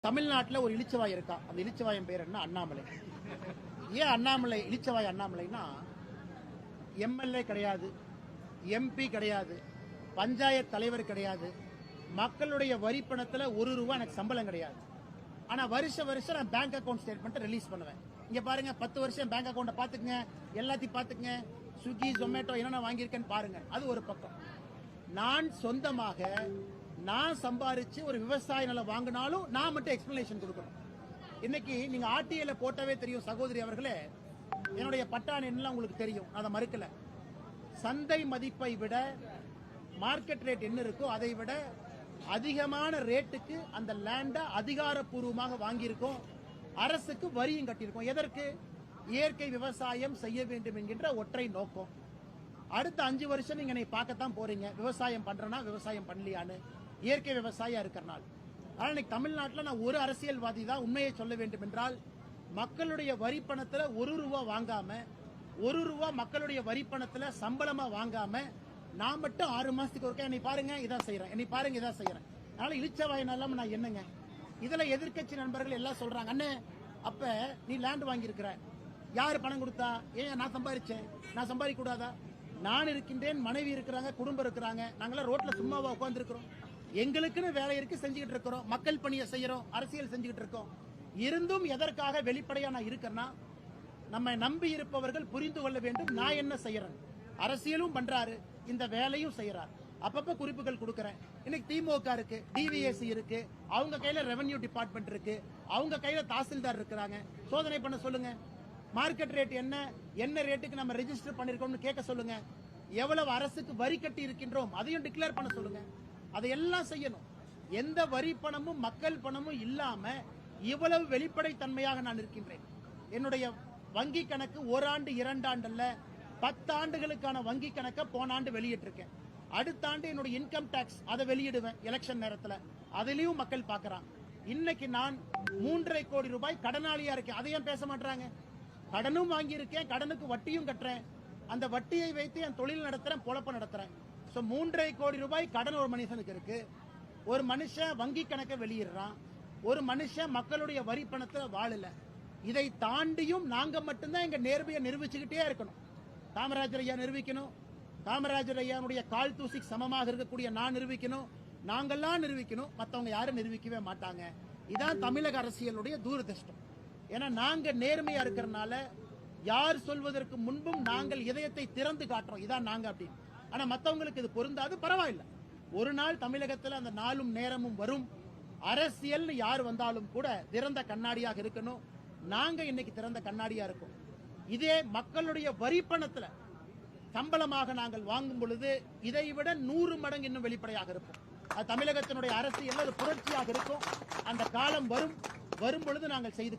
தமிழ்நாட்டில் ஒரு இளிச்சவாய் இருக்கா. அந்த இளிச்சவாயின் பேர் என்ன? அண்ணாமலை. ஏன் அண்ணாமலை இளிச்சவாய் அண்ணாமலைன்னா, எம்எல்ஏ கிடையாது, எம்பி கிடையாது, பஞ்சாயத்து தலைவர் கிடையாது, மக்களுடைய வரி பணத்தில் ₹1 எனக்கு சம்பளம் கிடையாது. ஆனா வருஷம் நான் பேங்க் அக்கௌண்ட் ஸ்டேட்மெண்ட் ரிலீஸ் பண்ணுவேன். இங்க பாருங்க, 10 வருஷம் பேங்க் அக்கௌண்ட் பாத்துக்கங்க, எல்லாத்தையும் பாத்துக்கங்க, ஸ்விக்கி ஜொமேட்டோ என்னென்ன வாங்கியிருக்கேன்னு பாருங்க. அது ஒரு பக்கம். நான் சொந்தமாக நான் சம்பாரிச்சு ஒரு விவசாய நிலம் வாங்கினாலும் நான் மட்டும் எக்ஸ்பிளனேஷன் கொடுக்கணும். இன்னைக்கு நீங்க ஆர்டிஐல போட்டவே தெரியும் சகோதரி அவர்களே, என்னுடைய பட்டான் என்ன உங்களுக்கு தெரியும், அதை மறுக்கல. சந்தை மதிப்பை விட மார்க்கெட் ரேட் என்ன இருக்கோ அதை விட அதிகமான ரேட்டுக்கு அந்த லேண்ட அதிகாரப்பூர்வமாக வாங்கியிருக்கோம். அரசுக்கு வரியும் கட்டியிருக்கோம். எதற்கு? இயற்கை விவசாயம் செய்ய வேண்டும் என்கின்ற ஒற்றை நோக்கம். அடுத்த 5 வருஷம் நீங்க என்னை பார்க்கத்தான் போறீங்க, விவசாயம் பண்றேன்னா விவசாயம் பண்ணலையான்னு, இயற்கை விவசாயம் இருக்கிறனால. ஆனா இன்னைக்கு தமிழ்நாட்டில் நான் ஒரு அரசியல்வாதி தான் உண்மையை சொல்ல வேண்டும் என்றால், மக்களுடைய வரி பணத்துல ₹1 வாங்காம, ₹1 மக்களுடைய வரி பணத்துல சம்பளமா வாங்காம, நான் மட்டும் 6 மாசத்துக்கு ஒருக்கா என்னை பாருங்க இதான் செய்யறேன், என்னை பாருங்க இதான் செய்யறேன். அதனால இளிச்சவாயினால நான் என்னங்க? இதுல எதிர்கட்சி நண்பர்கள் எல்லாம் சொல்றாங்க, அண்ணே அப்ப நீ லேண்ட் வாங்கியிருக்கிற, யாரு பணம் கொடுத்தா? ஏன் நான் சம்பாதிச்சேன், நான் சம்பாதிக்க கூடாதா? நான் இருக்கின்றேன், மனைவி இருக்கிறாங்க, குடும்பம் இருக்கிறாங்க, நாங்களாம் ரோட்ல சும்மாவா உட்கார்ந்து இருக்கிறோம்? எங்களுக்குன்னு வேலை இருக்கு, செஞ்சுக்கிட்டு இருக்கிறோம், மக்கள் பணியை செய்யறோம், அரசியல் செஞ்சுக்கிட்டு இருக்கோம். இருந்தும் எதற்காக வெளிப்படையா நான் இருக்கிறேன்னா, நம்ம நம்பி இருப்பவர்கள் புரிந்து கொள்ள வேண்டும் நான் என்ன செய்யறேன். அரசியலும் பண்றாரு, இந்த வேலையும் செய்யறாரு. அப்பப்ப குறிப்புகள் கொடுக்கறேன். இன்னைக்கு திமுக இருக்கு, டிவிஎஸ்சி இருக்கு, அவங்க கையில ரெவென்யூ டிபார்ட்மெண்ட் இருக்கு, அவங்க கையில தாசில்தார் இருக்கிறாங்க. சோதனை பண்ண சொல்லுங்க. மார்க்கெட் ரேட் என்ன ரேட்டுக்கு நம்ம ரெஜிஸ்டர் பண்ணிருக்கோம்னு கேட்க சொல்லுங்க. எவ்வளவு அரசுக்கு வரி கட்டி இருக்கின்றோம் அதையும் டிக்ளேர் பண்ண சொல்லுங்க. அதையெல்லாம் செய்யணும். எந்த வரி பணமும் மக்கள் பணமும் இல்லாம இவ்வளவு வெளிப்படை தன்மையாக நான் இருக்கின்றேன். என்னுடைய வங்கி கணக்கு 1 ஆண்டு 2 ஆண்டு அல்ல, 10 ஆண்டுகளுக்கான வங்கி கணக்கை போன ஆண்டு வெளியிட்டிருக்கேன். அடுத்த ஆண்டு என்னுடைய இன்கம் டாக்ஸ் அதை வெளியிடுவேன் எலெக்ஷன் நேரத்தில். அதிலையும் மக்கள் பார்க்கறான். இன்னைக்கு நான் ₹3.5 கோடி கடனாளியா இருக்கேன். அதையும் பேச மாட்டாங்க. கடனும் வாங்கி இருக்கேன், கடனுக்கு வட்டியும் கட்டுறேன். அந்த வட்டியை வைத்து என் தொழில் நடத்துறேன், பொழப்ப நடத்துறேன். 3.5 கோடி கடன் ஒரு மனுஷனுக்கு இருக்கு. ஒரு மனுஷன் வங்கி கணக்கை வெளியிடுறான், ஒரு மனுஷன் மக்களுடைய வரி பணத்துல வாழல. இதை தாண்டியும் நாங்க மட்டும்தான் எங்க நேர்மையை நிரூபிச்சுக்கிட்டே இருக்கணும். காமராஜர் ஐயா நிரூபிக்கணும், காமராஜர் ஐயாவுடைய கால் தூசிக்கு சமமாக இருக்கக்கூடிய நான் நிரூபிக்கணும், நாங்கெல்லாம் நிரூபிக்கணும், மற்றவங்க யாரும் நிரூபிக்கவே மாட்டாங்க. இதான் தமிழக அரசியலுடைய தூரதிருஷ்டம். ஏன்னா நாங்க நேர்மையா இருக்கிறனால யார் சொல்வதற்கு முன்பும் நாங்கள் இதயத்தை திறந்து காட்டுறோம், இதான் நாங்க அப்படின்னு. ஆனா மற்றவங்களுக்கு இது பொருந்தாது, பரவாயில்லை. ஒரு நாள் தமிழகத்தில் அந்த நாளும் நேரமும் வரும். அரசியல் யார் வந்தாலும் கூட திறந்த கண்ணாடியாக இருக்கணும். நாங்க இன்னைக்கு திறந்த கண்ணாடியா இருக்கோம். இதே மக்களுடைய வரி பணத்துல சம்பளமாக நாங்கள் வாங்கும் பொழுது இதை விட 100 மடங்கு இன்னும் வெளிப்படையாக இருக்கும். அது தமிழகத்தினுடைய அரசியல் புரட்சியாக இருக்கும். அந்த காலம் வரும் பொழுது நாங்கள் செய்து